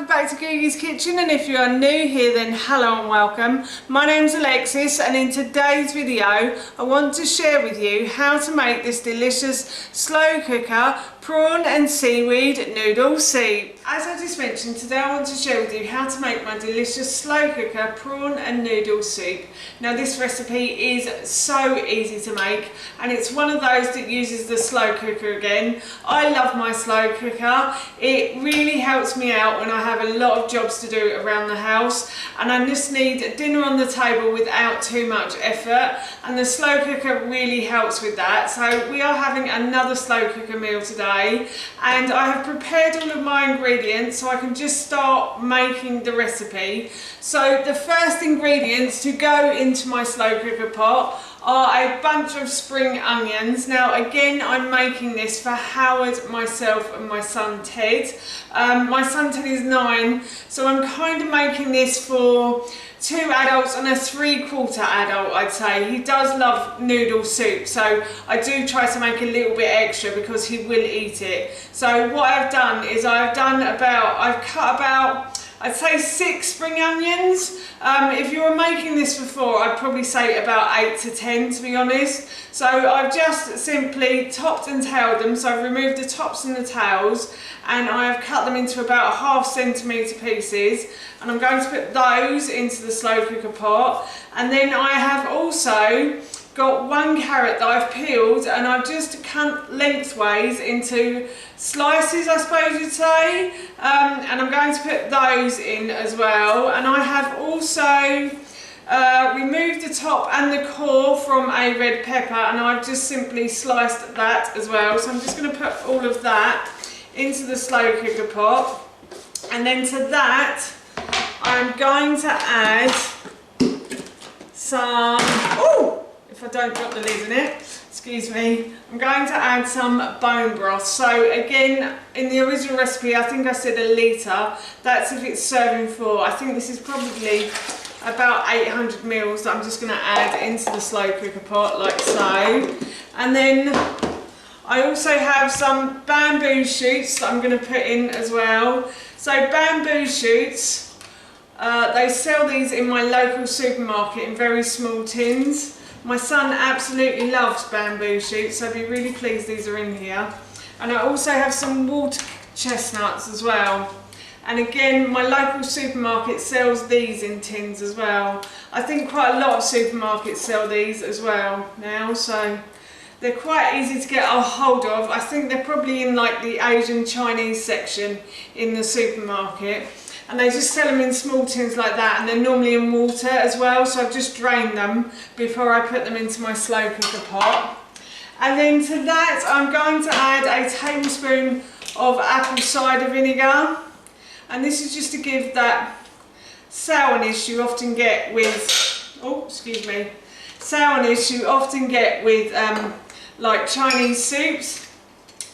welcome back to Googie's Kitchen, and if you are new here then hello and welcome. My name's Alexis, and in today's video I want to share with you how to make this delicious slow cooker prawn and seaweed noodle soup. As I just mentioned, today I want to share with you how to make my delicious slow cooker prawn and noodle soup. Now this recipe is so easy to make, and it's one of those that uses the slow cooker again. I love my slow cooker. It really helps me out when I have a lot of jobs to do around the house and I just need dinner on the table without too much effort, and the slow cooker really helps with that. So we are having another slow cooker meal today, and I have prepared all of my ingredients so I can just start making the recipe. So the first ingredients to go into my slow cooker pot are a bunch of spring onions. Now again, I'm making this for Howard, myself and my son Ted. My son Ted is 9, so I'm kind of making this for 2 adults and a 3/4 adult, I'd say. He does love noodle soup, so I do try to make a little bit extra because he will eat it. So what I've done is I've cut about, I'd say 6 spring onions. If you were making this before, I'd probably say about 8 to 10, to be honest. So I've just simply topped and tailed them. So I've removed the tops and the tails, and I've cut them into about 1/2 centimetre pieces. And I'm going to put those into the slow cooker pot. And then I have also got 1 carrot that I've peeled, and I've just cut lengthways into slices, I suppose you'd say, and I'm going to put those in as well. And I have also removed the top and the core from a red pepper, and I've just simply sliced that as well. So I'm just going to put all of that into the slow cooker pot, and then to that I'm going to add some, if I don't drop the lid in it, excuse me, I'm going to add some bone broth. So again, in the original recipe I think I said 1 litre, that's if it's serving for. I think this is probably about 800 mils that I'm just going to add into the slow cooker pot like so. And then I also have some bamboo shoots that I'm going to put in as well. So bamboo shoots, they sell these in my local supermarket in very small tins. My son absolutely loves bamboo shoots, so I'd be really pleased these are in here. And I also have some water chestnuts as well. And again, my local supermarket sells these in tins as well. I think quite a lot of supermarkets sell these as well now, so they're quite easy to get a hold of. I think they're probably in like the Asian Chinese section in the supermarket. And they just sell them in small tins like that, and they're normally in water as well, so I've just drained them before I put them into my slow cooker pot. And then to that I'm going to add a tablespoon of apple cider vinegar, and this is just to give that sourness you often get with, sourness you often get with like Chinese soups.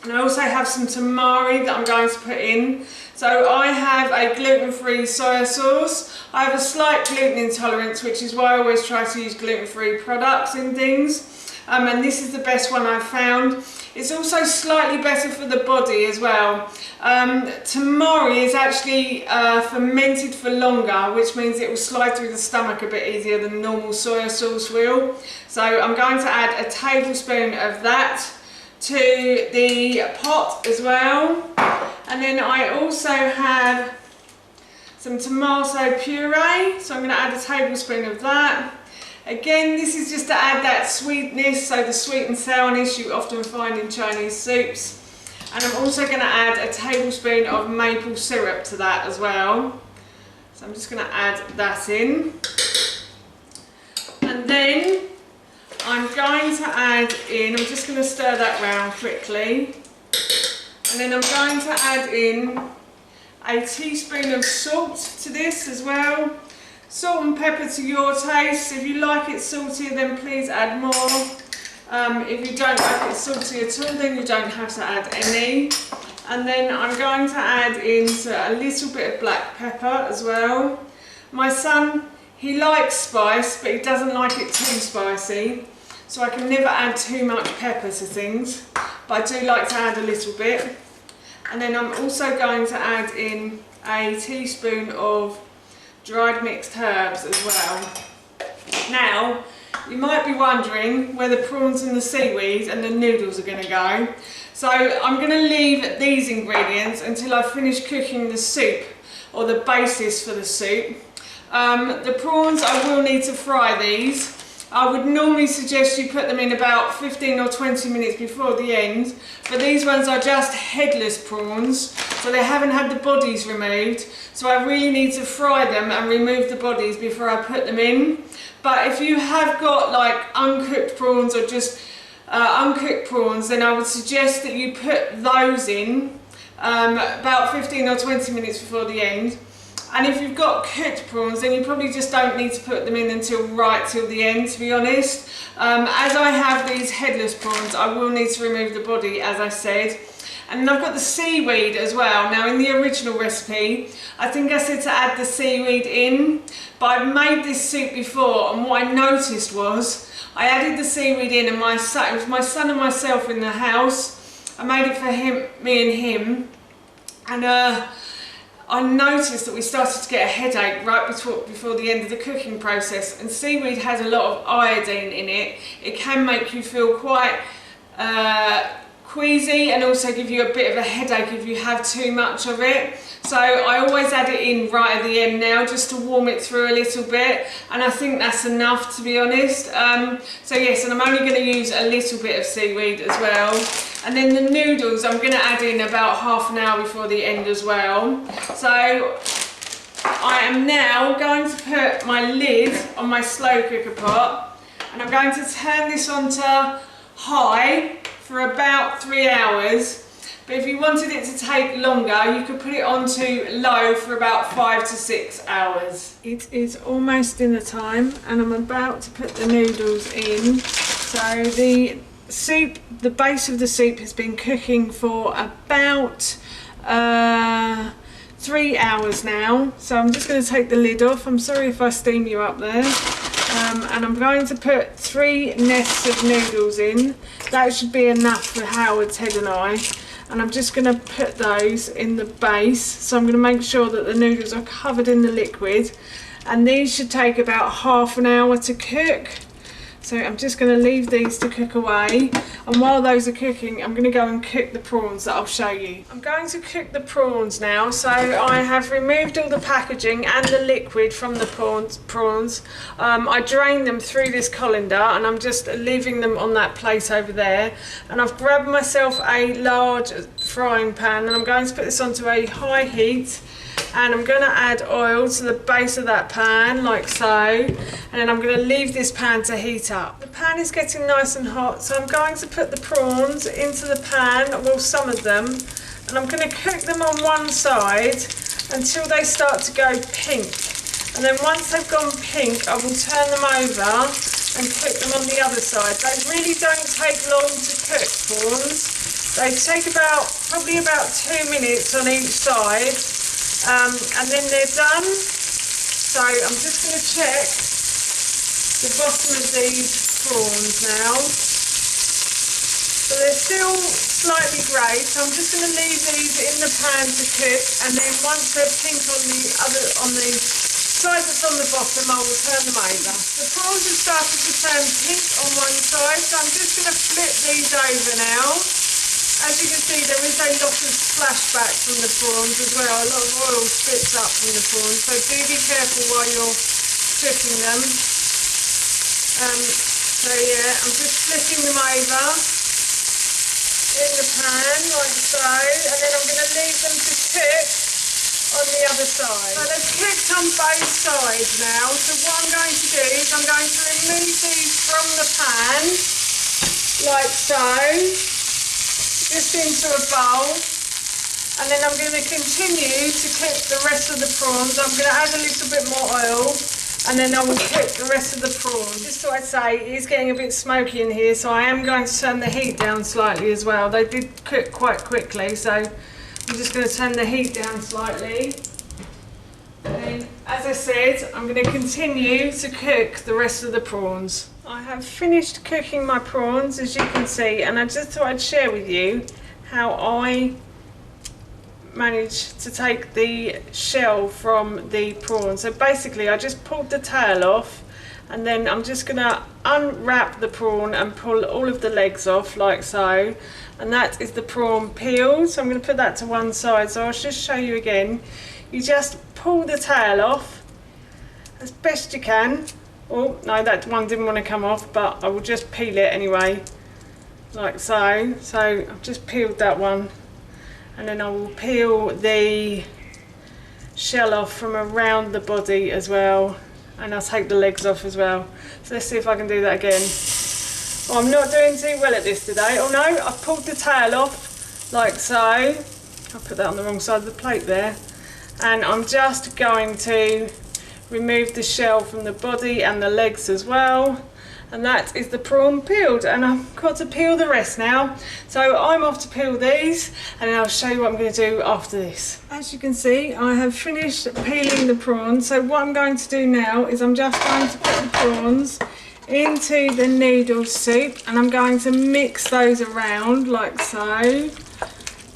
And I also have some tamari that I'm going to put in. So I have a gluten-free soya sauce. I have a slight gluten intolerance, which is why I always try to use gluten-free products in things. And this is the best one I've found. It's also slightly better for the body as well. Tamari is actually fermented for longer, which means it will slide through the stomach a bit easier than normal soya sauce will. So I'm going to add a tablespoon of that to the pot as well. And then I also have some tomato puree, so I'm going to add a tablespoon of that. Again, this is just to add that sweetness, so the sweet and sourness you often find in Chinese soups. And I'm also going to add a tablespoon of maple syrup to that as well. So I'm just going to add that in. And then I'm going to add in, I'm just going to stir that round quickly. And then I'm going to add in a teaspoon of salt to this as well. Salt and pepper to your taste. If you like it saltier, then please add more. If you don't like it salty at all, then you don't have to add any. And then I'm going to add in a little bit of black pepper as well. My son, he likes spice, but he doesn't like it too spicy. So I can never add too much pepper to things, but I do like to add a little bit. And then I'm also going to add in a teaspoon of dried mixed herbs as well. Now, you might be wondering where the prawns and the seaweed and the noodles are going to go. So I'm going to leave these ingredients until I finish cooking the soup, or the basis for the soup. The prawns, I will need to fry these. I would normally suggest you put them in about 15 or 20 minutes before the end, but these ones are just headless prawns, so they haven't had the bodies removed, so I really need to fry them and remove the bodies before I put them in. But if you have got like uncooked prawns or just uncooked prawns, then I would suggest that you put those in about 15 or 20 minutes before the end. And if you've got cooked prawns, then you probably just don't need to put them in until right till the end, to be honest. As I have these headless prawns, I will need to remove the body, as I said. And then I've got the seaweed as well. Now, in the original recipe, I think I said to add the seaweed in, but I've made this soup before, and what I noticed was I added the seaweed in, and it was my son and myself in the house. I made it for me and him, and I noticed that we started to get a headache right before the end of the cooking process, and seaweed has a lot of iodine in it. It can make you feel quite queasy and also give you a bit of a headache if you have too much of it. So I always add it in right at the end now, just to warm it through a little bit, and I think that's enough, to be honest. So yes, and I'm only going to use a little bit of seaweed as well. And then the noodles I'm going to add in about half an hour before the end as well. So I am now going to put my lid on my slow cooker pot, and I'm going to turn this on to high for about 3 hours. But if you wanted it to take longer, you could put it on to low for about 5 to 6 hours. It is almost dinner time, and I'm about to put the noodles in. So the soup, the base of the soup has been cooking for about 3 hours now. So I'm just going to take the lid off. I'm sorry if I steam you up there. And I'm going to put 3 nests of noodles in. That should be enough for Howard's head and I. And I'm just going to put those in the base. So I'm going to make sure that the noodles are covered in the liquid. And these should take about half an hour to cook. So I'm just going to leave these to cook away, and while those are cooking, I'm going to go and cook the prawns that I'll show you. I'm going to cook the prawns now. So I have removed all the packaging and the liquid from the prawns. I drained them through this colander, and I'm just leaving them on that plate over there. And I've grabbed myself a large frying pan, and I'm going to put this onto a high heat. And I'm going to add oil to the base of that pan, like so, and then I'm going to leave this pan to heat up. The pan is getting nice and hot, so I'm going to put the prawns into the pan, well, some of them, and I'm going to cook them on one side until they start to go pink. And then once they've gone pink, I will turn them over and cook them on the other side. They really don't take long to cook, prawns. They take probably about 2 minutes on each side. And then they're done. So I'm just going to check the bottom of these prawns now. So they're still slightly grey, so I'm just going to leave these in the pan to cook, and then once they're pink on the side that's on the bottom, I will turn them over. The prawns have started to turn pink on one side, so I'm just going to flip these over now. As you can see, there is a lot of splashback from the prawns as well. A lot of oil spits up from the prawns, so do be careful while you're cooking them. So yeah, I'm just flipping them over in the pan like so, and then I'm going to leave them to cook on the other side. So they've cooked on both sides now, so what I'm going to do is I'm going to remove these from the pan like so, just into a bowl, and then I'm going to continue to cook the rest of the prawns. I'm going to add a little bit more oil, and then I will cook the rest of the prawns. Just thought I'd say, it is getting a bit smoky in here, so I am going to turn the heat down slightly as well. They did cook quite quickly, so I'm just going to turn the heat down slightly. And then, as I said, I'm going to continue to cook the rest of the prawns. I have finished cooking my prawns, as you can see, and I just thought I'd share with you how I managed to take the shell from the prawn. So basically I just pulled the tail off, and then I'm just going to unwrap the prawn and pull all of the legs off like so, and that is the prawn peel. So I'm going to put that to one side. So I'll just show you again. You just pull the tail off as best you can. Oh no, that one didn't want to come off, but I will just peel it anyway like so. So I've just peeled that one, and then I will peel the shell off from around the body as well, and I'll take the legs off as well. So let's see if I can do that again. Oh, I'm not doing too well at this today. Oh no, I've pulled the tail off like so. I'll put that on the wrong side of the plate there, and I'm just going to remove the shell from the body and the legs as well, and that is the prawn peeled. And I've got to peel the rest now, so I'm off to peel these, and then I'll show you what I'm going to do after this. As you can see, I have finished peeling the prawns. So what I'm going to do now is I'm just going to put the prawns into the noodle soup, and I'm going to mix those around like so.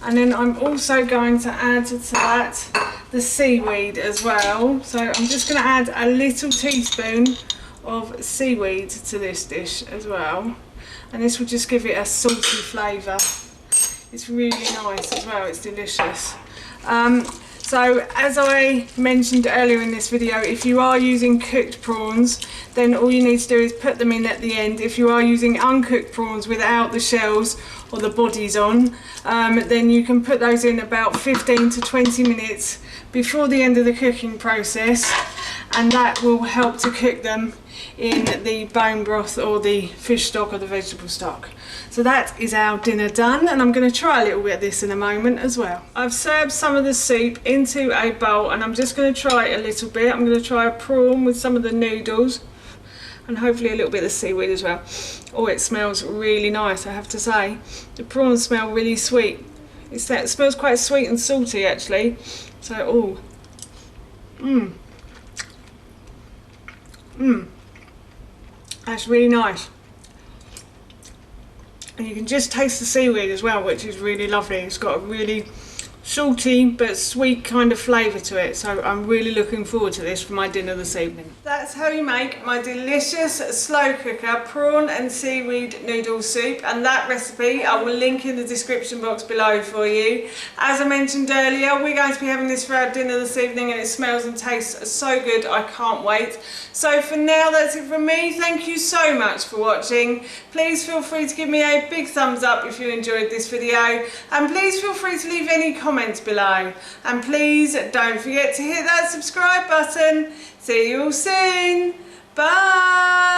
And then I'm also going to add to that the seaweed as well. So I'm just going to add a little teaspoon of seaweed to this dish as well, and this will just give it a salty flavour. It's really nice as well, it's delicious. So as I mentioned earlier in this video, if you are using cooked prawns, then all you need to do is put them in at the end. If you are using uncooked prawns without the shells or the bodies on, then you can put those in about 15 to 20 minutes before the end of the cooking process, and that will help to cook them in the bone broth or the fish stock or the vegetable stock. So that is our dinner done, and I'm going to try a little bit of this in a moment as well. I've served some of the soup into a bowl, and I'm just going to try it a little bit. I'm going to try a prawn with some of the noodles, and hopefully a little bit of seaweed as well. Oh, it smells really nice, I have to say. The prawns smell really sweet. It smells quite sweet and salty actually. So, that's really nice. And you can just taste the seaweed as well, which is really lovely. It's got a really salty but sweet kind of flavour to it, so I'm really looking forward to this for my dinner this evening. That's how you make my delicious slow cooker prawn and seaweed noodle soup, and that recipe I will link in the description box below for you. As I mentioned earlier, we're going to be having this for our dinner this evening, and it smells and tastes so good, I can't wait. So for now, that's it from me. Thank you so much for watching. Please feel free to give me a big thumbs up if you enjoyed this video, and please feel free to leave any comments below, and please don't forget to hit that subscribe button. See you all soon. Bye.